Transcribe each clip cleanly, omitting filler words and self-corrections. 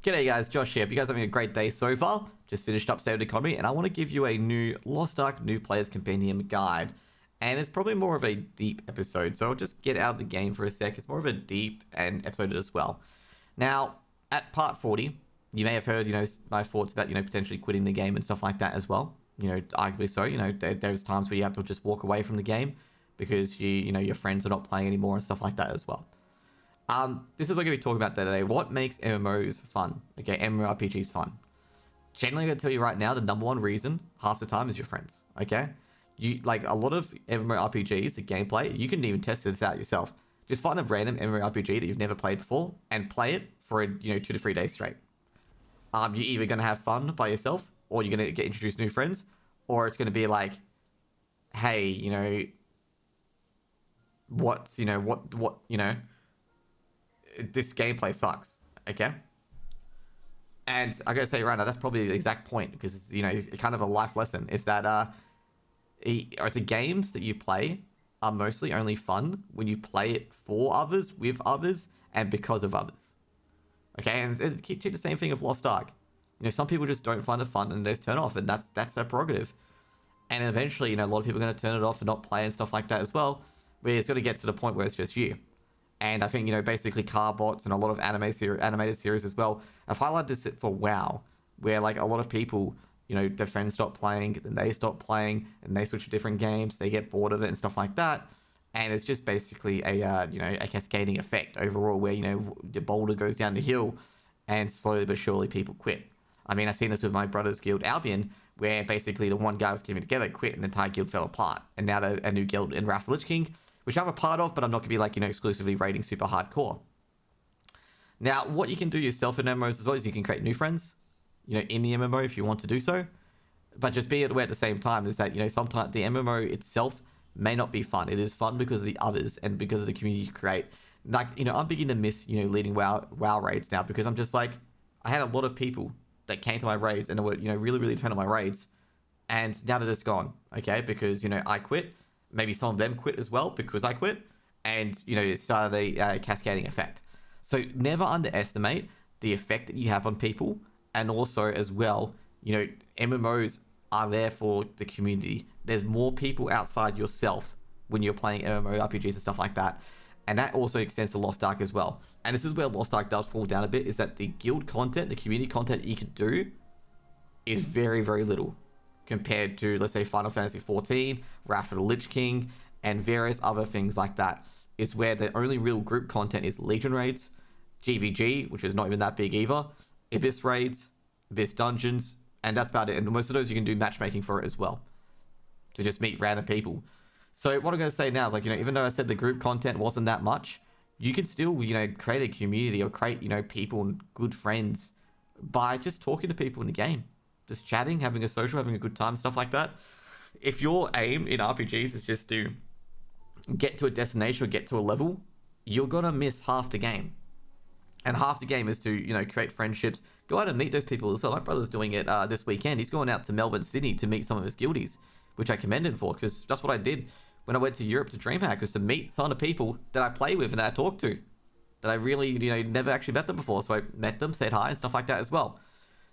G'day guys, Josh here. Hope you guys are having a great day so far. Just finished up State of the Economy, and I want to give you a new Lost Ark New Players Compendium guide. And it's probably more of a deep episode, so I'll just get out of the game for a sec. It's more of a deep and episode as well. Now, at part 40, you may have heard, my thoughts about, potentially quitting the game and stuff like that as well. Arguably so. There's times where you have to just walk away from the game because your friends are not playing anymore and stuff like that as well. This is what we're going to be talking about today. What makes MMOs fun? Okay, MMORPGs fun. Generally, I'm going to tell you right now, the number one reason, half the time, is your friends. Okay? Like, a lot of MMORPGs, the gameplay, you can even test this out yourself. Just find a random MMORPG that you've never played before and play it for, 2 to 3 days straight. You're either going to have fun by yourself, or you're going to get introduced to new friends, or it's going to be like, hey, this gameplay sucks, okay? And I gotta say right now, that's probably the exact point, because it's kind of a life lesson, is that the games that you play are mostly only fun when you play it for others, with others, and because of others. Okay, and it keeps the same thing of Lost Ark. Some people just don't find it fun and they just turn off, and that's their prerogative. And eventually, a lot of people are going to turn it off and not play and stuff like that as well, where it's going to get to the point where it's just you. And I think, basically Carbots and a lot of animated series as well have highlighted this for WoW, where, like, a lot of people, their friends stop playing, then they stop playing, and they switch to different games, they get bored of it and stuff like that. And it's just basically a cascading effect overall where, the boulder goes down the hill and slowly but surely people quit. I mean, I've seen this with my brother's guild, Albion, where basically the one guy was keeping together quit and the entire guild fell apart. And now they're a new guild in Wrath of the Lich King, which I'm a part of, but I'm not going to be, exclusively raiding super hardcore. Now, what you can do yourself in MMOs as well is you can create new friends, in the MMO if you want to do so. But just be aware at the same time is that, sometimes the MMO itself may not be fun. It is fun because of the others and because of the community you create. Like, I'm beginning to miss, leading WoW raids now, because I'm just like, I had a lot of people that came to my raids and they were, really, really turning on my raids. And now they're just gone, okay? Because, I quit. Maybe some of them quit as well because I quit. And, it started a cascading effect. So never underestimate the effect that you have on people. And also as well, MMOs are there for the community. There's more people outside yourself when you're playing MMORPGs and stuff like that. And that also extends to Lost Ark as well. And this is where Lost Ark does fall down a bit, is that the guild content, the community content you can do is very, very little compared to, let's say, Final Fantasy XIV, Wrath of the Lich King, and various other things like that, is where the only real group content is Legion raids, GVG, which is not even that big either, Abyss raids, Abyss dungeons, and that's about it. And most of those you can do matchmaking for it as well, to just meet random people. So what I'm going to say now is, even though I said the group content wasn't that much, you can still, create a community or create, people and good friends by just talking to people in the game. Just chatting, having a social, having a good time, stuff like that. If your aim in RPGs is just to get to a destination or get to a level, you're going to miss half the game. And half the game is to, create friendships, go out and meet those people as well. My brother's doing it this weekend. He's going out to Melbourne, Sydney to meet some of his guildies, which I commend him for, because that's what I did when I went to Europe to DreamHack, was to meet some of the people that I play with and that I talk to, that I really, never actually met them before. So I met them, said hi and stuff like that as well.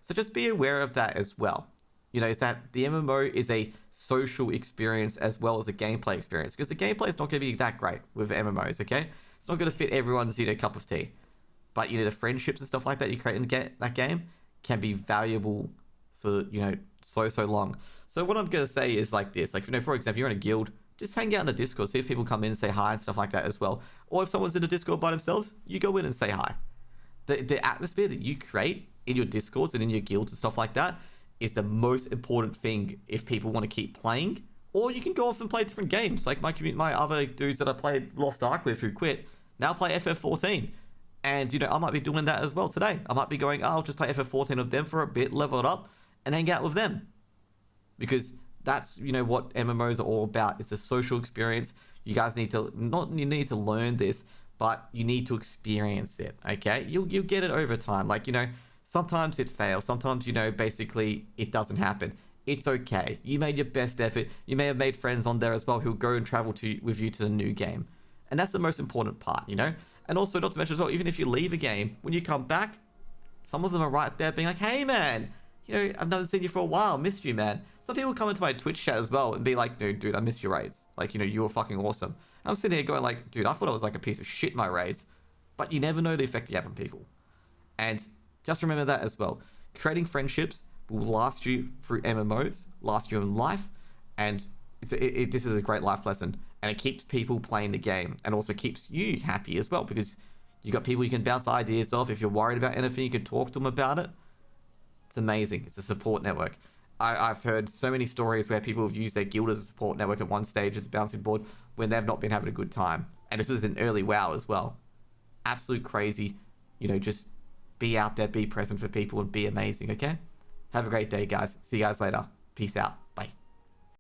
So just be aware of that as well. Is that the MMO is a social experience as well as a gameplay experience, because the gameplay is not going to be that great with MMOs, okay? It's not going to fit everyone's, cup of tea. But, the friendships and stuff like that you create in that game can be valuable for, so long. So what I'm going to say is like this. Like, for example, you're in a guild, just hang out in the Discord, see if people come in and say hi and stuff like that as well. Or if someone's in the Discord by themselves, you go in and say hi. The atmosphere that you create in your Discords and in your guilds and stuff like that is the most important thing if people want to keep playing. Or you can go off and play different games. Like my other dudes that I played Lost Ark with who quit, now play FF14. And, I might be doing that as well today. I might be going, I'll just play FF14 with them for a bit, level it up, and hang out with them. Because that's, what MMOs are all about. It's a social experience. You guys need to, you need to learn this, but you need to experience it, okay? You'll get it over time. Like, sometimes it fails. Sometimes, basically it doesn't happen. It's okay. You made your best effort. You may have made friends on there as well who'll go and travel with you to the new game. And that's the most important part, And also, not to mention as well, even if you leave a game, when you come back, some of them are right there being like, hey man, you know, I've never seen you for a while, missed you, man. Some people come into my Twitch chat as well and be like, dude, I miss your raids. Like, you know, you were fucking awesome. And I'm sitting here going like, dude, I thought I was like a piece of shit in my raids. But you never know the effect you have on people. And just remember that as well. Creating friendships will last you through MMOs, last you in life, and this is a great life lesson. And it keeps people playing the game, and also keeps you happy as well, because you got people you can bounce ideas off. If you're worried about anything, you can talk to them about it. It's amazing. It's a support network. I've heard so many stories where people have used their guild as a support network at one stage as a bouncing board when they've not been having a good time. And this was an early WoW as well. Absolute crazy. You know, just be out there, be present for people, and be amazing, okay? Have a great day, guys. See you guys later. Peace out.